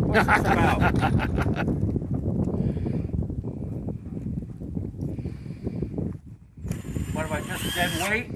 What's this about? What am I, just dead weight?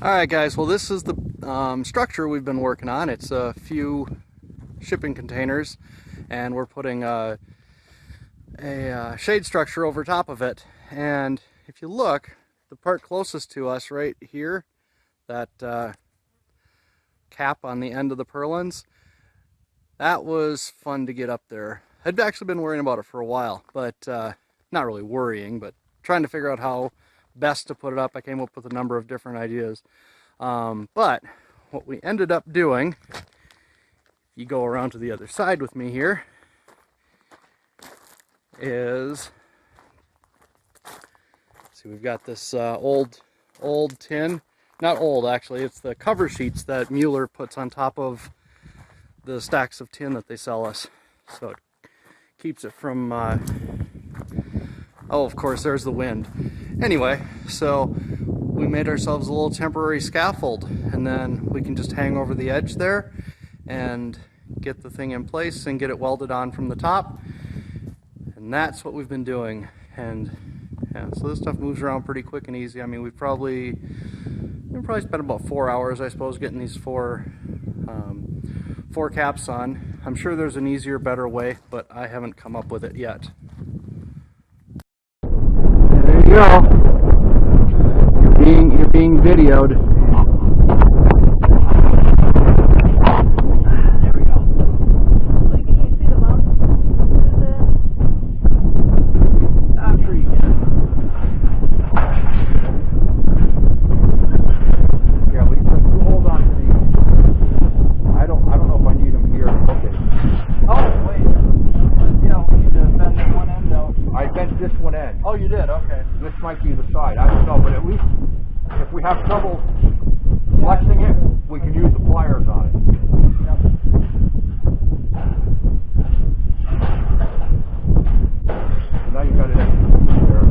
Alright guys, well this is the structure we've been working on. It's a few shipping containers and we're putting a shade structure over top of it. And if you look, the part closest to us right here, that cap on the end of the purlins, that was fun to get up there. I'd actually been worrying about it for a while, but not really worrying, but trying to figure out how best to put it up. I came up with a number of different ideas. But what we ended up doing, if you go around to the other side with me here, is, see, we've got this old tin, not old actually, it's the cover sheets that Mueller puts on top of the stacks of tin that they sell us. So it keeps it from, oh, of course, there's the wind. Anyway, so we made ourselves a little temporary scaffold, and then we can just hang over the edge there and get the thing in place and get it welded on from the top. And that's what we've been doing. And yeah, so this stuff moves around pretty quick and easy. I mean, we've probably spent about 4 hours, I suppose, getting these four caps on. I'm sure there's an easier, better way, but I haven't come up with it yet. There you go. You're being videoed. There we go. Like, can you see the mountain? I'm sure you can. Yeah, we hold on to these. I don't know if I need them here. Okay. Oh, wait. Yeah, we need to bend that one end out. I bent this one end. Oh, you did? Okay. This might be the side. I don't know, but at least if we have trouble flexing it, we can use the pliers on it. Yep. So now you've got it in there.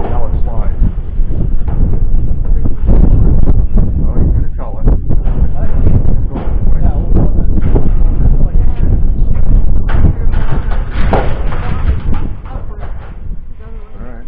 Now it slides. Oh, you're going to tell it. Yeah, we'll put All right.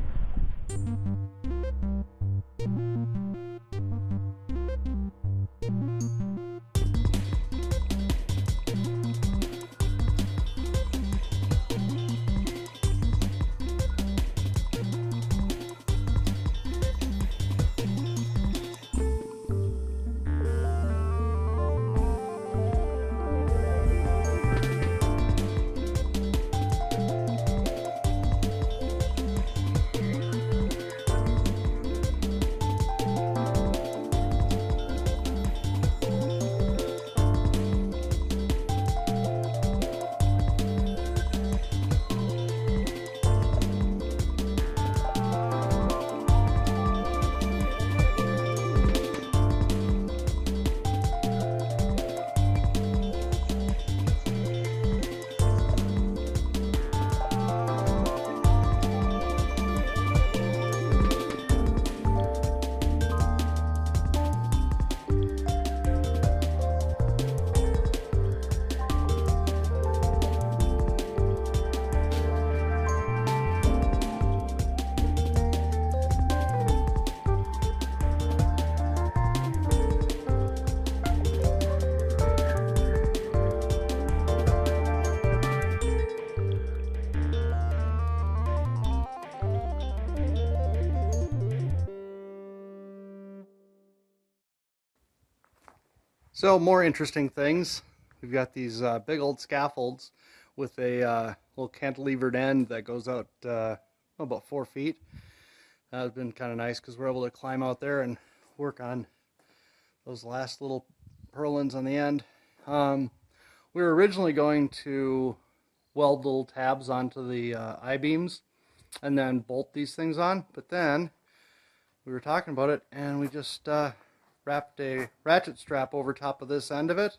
So more interesting things. We've got these big old scaffolds with a little cantilevered end that goes out about 4 feet. That's been kind of nice because we're able to climb out there and work on those last little purlins on the end. We were originally going to weld little tabs onto the I-beams and then bolt these things on, but then we were talking about it and we just wrapped a ratchet strap over top of this end of it,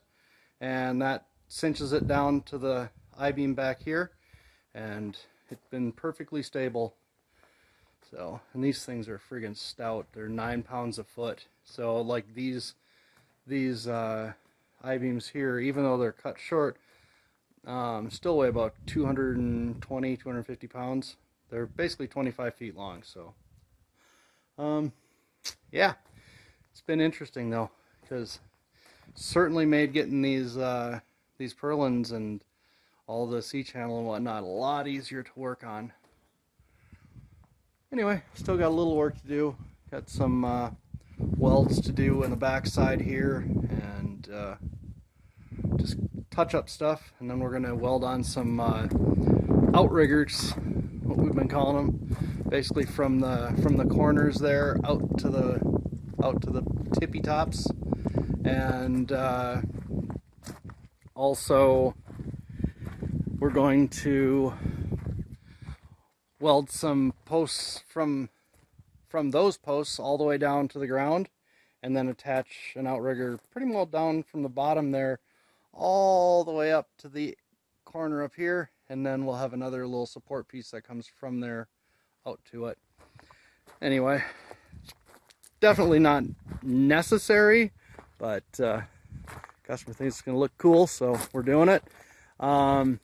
and that cinches it down to the I-beam back here, and it's been perfectly stable. So, and these things are friggin' stout. They're 9 pounds a foot. So like these I-beams here, even though they're cut short, still weigh about 220, 250 pounds. They're basically 25 feet long. So yeah, it's been interesting though, because certainly made getting these purlins and all the C-channel and whatnot a lot easier to work on. Anyway, still got a little work to do. Got some welds to do in the back side here, and just touch up stuff, and then we're going to weld on some outriggers, what we've been calling them, basically from the corners there out to the tippy tops, and also we're going to weld some posts from those posts all the way down to the ground, and then attach an outrigger pretty well down from the bottom there all the way up to the corner up here, and then we'll have another little support piece that comes from there out to it. Anyway, definitely not necessary, but customer thinks it's gonna look cool, so we're doing it. Yeah,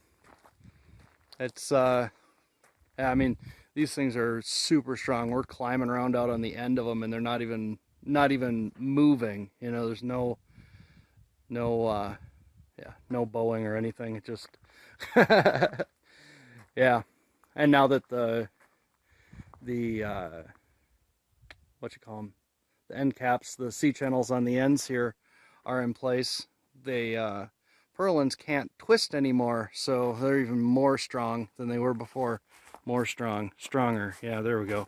I mean, these things are super strong. We're climbing around out on the end of them, and they're not even moving. You know, there's no bowing or anything. It just yeah. And now that the what you call them, the end caps, the C channels on the ends here are in place, they purlins can't twist anymore, so they're even more strong than they were before. Stronger. Yeah, there we go.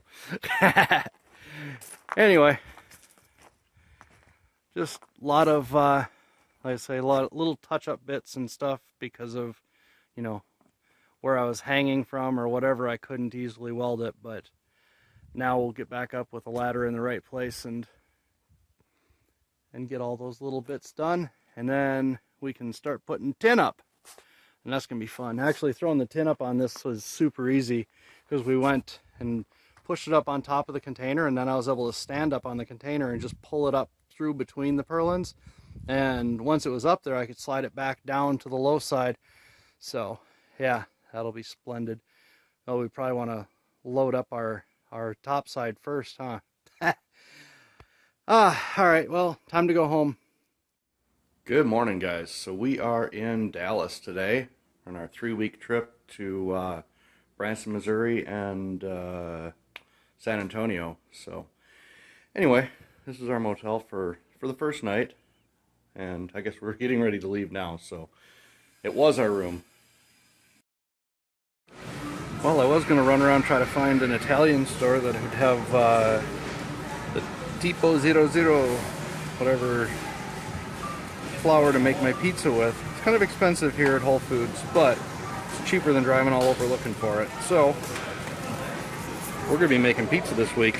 Anyway, just a lot of like I say, a lot of little touch-up bits and stuff because of, you know, where I was hanging from or whatever. I couldn't easily weld it, but now we'll get back up with a ladder in the right place and get all those little bits done, and then we can start putting tin up, and that's gonna be fun. Actually, throwing the tin up on this was super easy because we went and pushed it up on top of the container, and then I was able to stand up on the container and just pull it up through between the purlins, and once it was up there I could slide it back down to the low side. So yeah, that'll be splendid. Oh, we probably want to load up our top side first, huh? All right, well, time to go home. Good morning, guys. So we are in Dallas today on our 3-week trip to Branson, Missouri and San Antonio. So anyway, this is our motel for the first night, and I guess we're getting ready to leave now. So it was our room. Well, I was going to run around try to find an Italian store that would have the Tipo 00, whatever flour to make my pizza with. It's kind of expensive here at Whole Foods, but it's cheaper than driving all over looking for it. So we're going to be making pizza this week.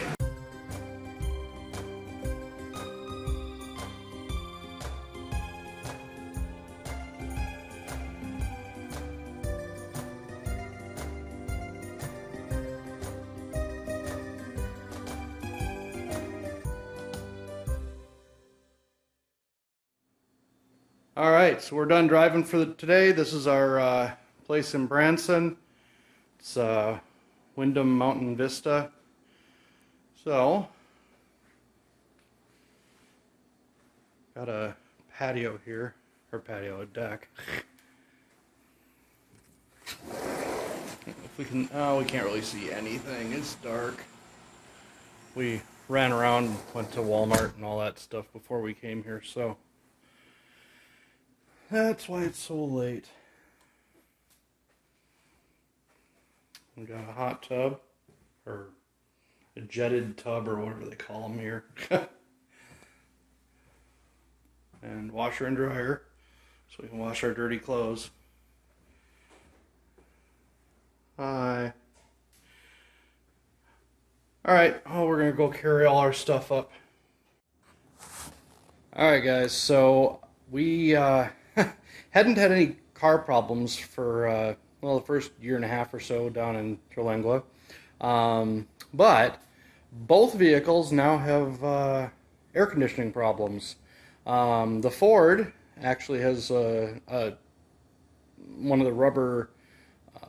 All right, so we're done driving for today. This is our place in Branson. It's Wyndham Mountain Vista. So, got a patio here, or patio, a deck. If we can, oh, we can't really see anything. It's dark. We ran around, went to Walmart and all that stuff before we came here, so that's why it's so late. We got a hot tub, or a jetted tub, or whatever they call them here. And washer and dryer, so we can wash our dirty clothes. Hi. Alright, oh, we're gonna go carry all our stuff up. Alright guys, so we hadn't had any car problems for well, the first year and a half or so down in Terlingua, but both vehicles now have air conditioning problems. The Ford actually has one of the rubber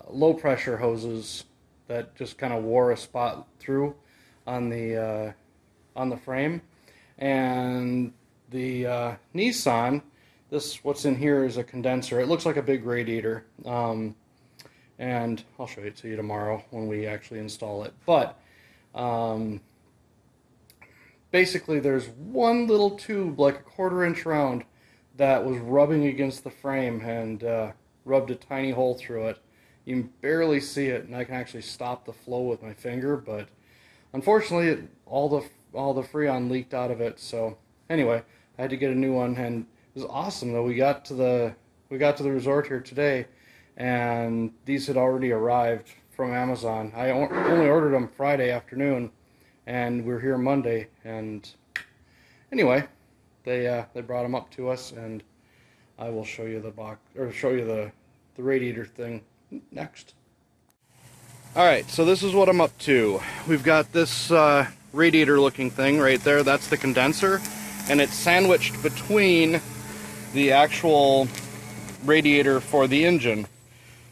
low pressure hoses that just kind of wore a spot through on the frame, and the Nissan, what's in here is a condenser. It looks like a big radiator, and I'll show it to you tomorrow when we actually install it. But basically there's one little tube like a 1/4 inch round that was rubbing against the frame and rubbed a tiny hole through it. You can barely see it, and I can actually stop the flow with my finger, but unfortunately all the Freon leaked out of it. So anyway, I had to get a new one, and it was awesome though. We got to the resort here today, and these had already arrived from Amazon. I only ordered them Friday afternoon, and we're here Monday. And anyway, they brought them up to us, and I will show you the box, or show you the radiator thing next. Alright, so this is what I'm up to. We've got this radiator looking thing right there, that's the condenser, and it's sandwiched between the actual radiator for the engine.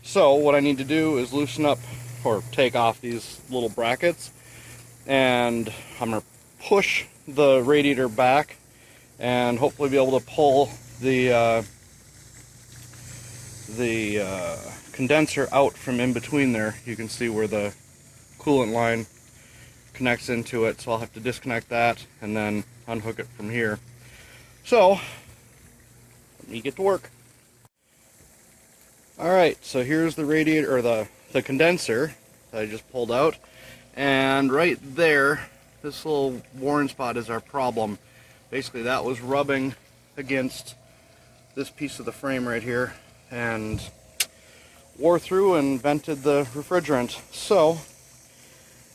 So what I need to do is loosen up or take off these little brackets, and I'm going to push the radiator back and hopefully be able to pull the condenser out from in between there. You can see where the coolant line connects into it, so I'll have to disconnect that and then unhook it from here. So let me get to work. Alright, so here's the radiator, or the condenser that I just pulled out, and right there, this little worn spot is our problem. Basically that was rubbing against this piece of the frame right here and wore through and vented the refrigerant. So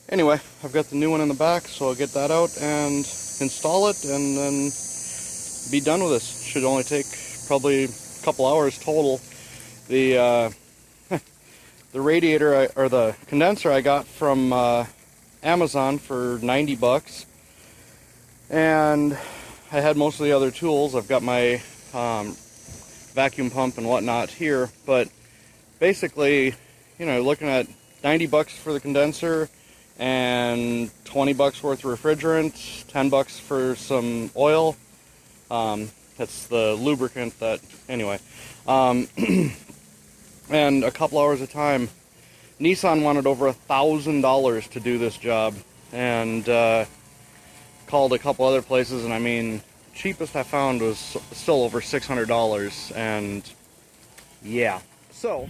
anyway, I've got the new one in the back, so I'll get that out and install it and then be done with this. Should only take probably a couple hours total. The the radiator, or the condenser, I got from Amazon for 90 bucks, and I had most of the other tools. I've got my vacuum pump and whatnot here, but basically, you know, looking at 90 bucks for the condenser and 20 bucks worth of refrigerant, 10 bucks for some oil. That's the lubricant that, anyway. And a couple hours of time. Nissan wanted over $1,000 to do this job, and called a couple other places, and I mean, cheapest I found was still over $600, and yeah. So,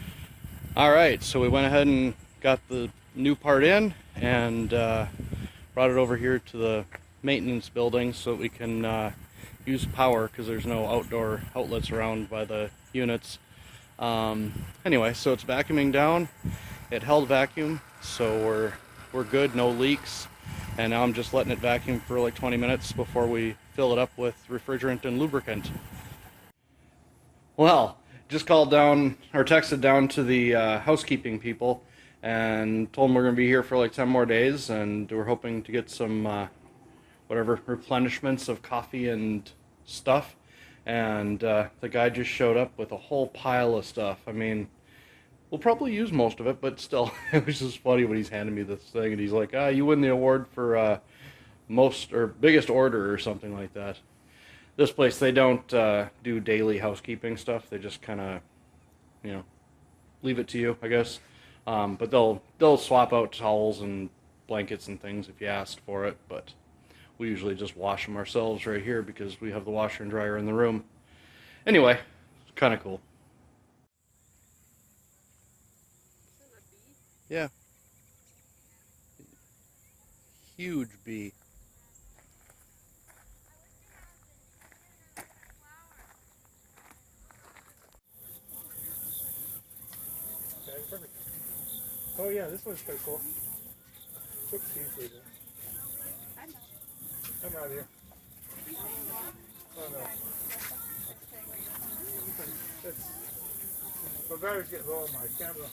alright, so we went ahead and got the new part in, and brought it over here to the maintenance building so that we can use power, because there's no outdoor outlets around by the units. Anyway, so it's vacuuming down. It held vacuum, so we're good, no leaks. And now I'm just letting it vacuum for like 20 minutes before we fill it up with refrigerant and lubricant. Well, just called down, or texted down to the housekeeping people and told them we're going to be here for like 10 more days, and we're hoping to get some whatever replenishments of coffee and stuff. And the guy just showed up with a whole pile of stuff. I mean, we'll probably use most of it, but still, it was just funny when he's handing me this thing, and he's like, you win the award for most, or biggest order, or something like that. This place, they don't do daily housekeeping stuff. They just kind of, you know, leave it to you, I guess. But they'll swap out towels and blankets and things if you asked for it, but we usually just wash them ourselves right here because we have the washer and dryer in the room. Anyway, it's kind of cool. Yeah. Huge bee. Okay, perfect. Oh yeah, this one's pretty cool. Quick seafood. Come out here. Oh no. My battery's getting low on my camera.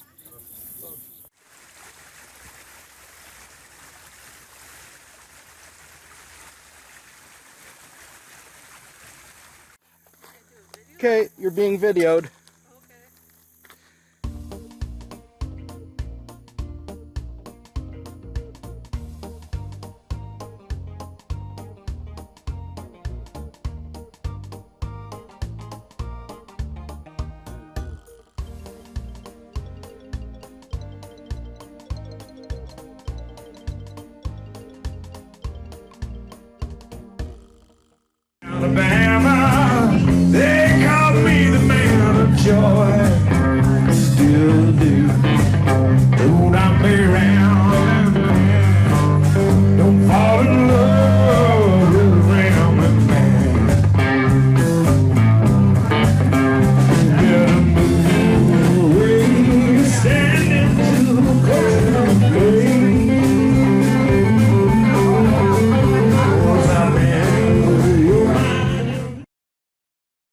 Okay, you're being videoed. Alabama.